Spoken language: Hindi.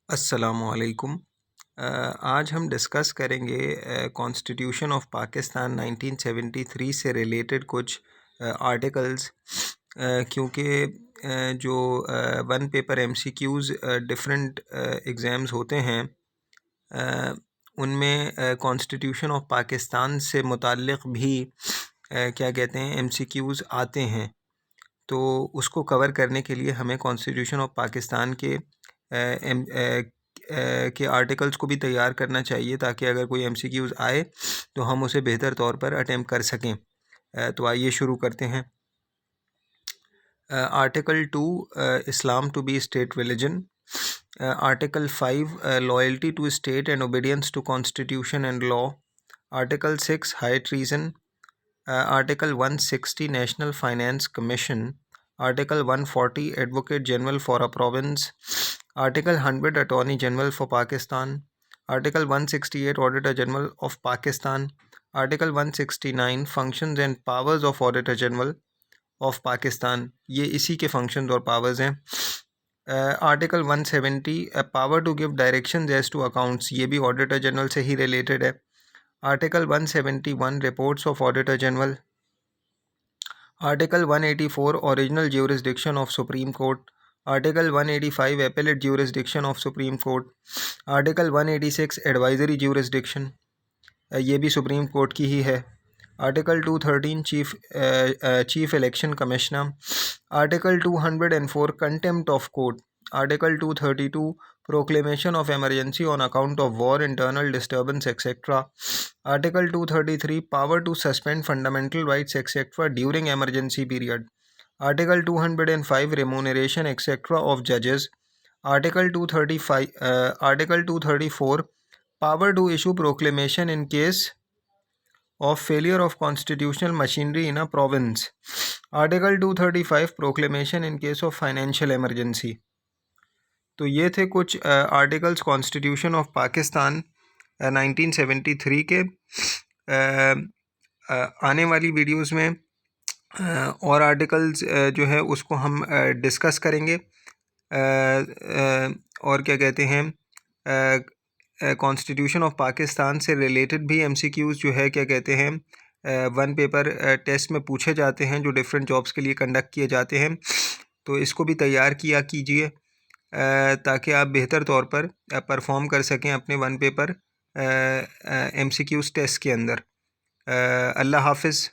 अस्सलामुअलैकुम। आज हम डिस्कस करेंगे कॉन्स्टिट्यूशन ऑफ पाकिस्तान 1973 से रिलेटेड कुछ आर्टिकल्स, क्योंकि जो one paper MCQs different exams होते हैं, उनमें कॉन्स्टिट्यूशन ऑफ पाकिस्तान से मुताल्लिक़ भी क्या कहते हैं एमसीक्यूज़ आते हैं। तो उसको कवर करने के लिए हमें कॉन्स्टिट्यूशन ऑफ पाकिस्तान के आर्टिकल्स को भी तैयार करना चाहिए, ताकि अगर कोई एमसीक्यूज़ आए तो हम उसे बेहतर तौर पर अटैम्प्ट कर सकें। तो आइए शुरू करते हैं। Article 2, Islam to be state religion. Article 5, loyalty to state and obedience to constitution and law. Article 6, high treason. Article 160, National Finance Commission. Article 140, Advocate General for a province. Article 100, Attorney General for Pakistan. Article 168, Auditor General of Pakistan. Article 169, Functions and Powers of Auditor General of Pakistan. ये इसी के functions और powers हैं। Article 170, Power to give directions as to accounts. ये भी Auditor General से ही related है। Article 171, Reports of Auditor General. Article 184, Original Jurisdiction of Supreme Court. Article 185, Appellate Jurisdiction of Supreme Court. Article 186, Advisory Jurisdiction. ये भी सुप्रीम कोर्ट की ही है। Article 213, Chief Election Commissioner. Article 204, Contempt of Court. Article 232, Proclamation of Emergency on account of war, internal disturbance, etc. Article 233, Power to suspend fundamental rights, etc. during emergency period. Article 205, Remuneration, etc. of judges. Article 234, Power to issue proclamation in case of failure of constitutional machinery in a province. Article 235, Proclamation in case of financial emergency. तो ये थे कुछ आर्टिकल्स कॉन्स्टिट्यूशन ऑफ पाकिस्तान 1973 के। आने वाली वीडियोस में और आर्टिकल्स जो है उसको हम डिस्कस करेंगे। और क्या कहते हैं, कॉन्स्टिट्यूशन ऑफ पाकिस्तान से रिलेटेड भी एमसीक्यूज़ जो है क्या कहते हैं वन पेपर टेस्ट में पूछे जाते हैं, जो डिफरेंट जॉब्स के लिए कंडक्ट किए जाते हैं। तो इसको भी तैयार किया कीजिए, ताकि आप बेहतर तौर पर परफॉर्म कर सकें अपने वन पेपर एमसीक्यूज़ टेस्ट के अंदर। अल्लाह हाफ़िज़।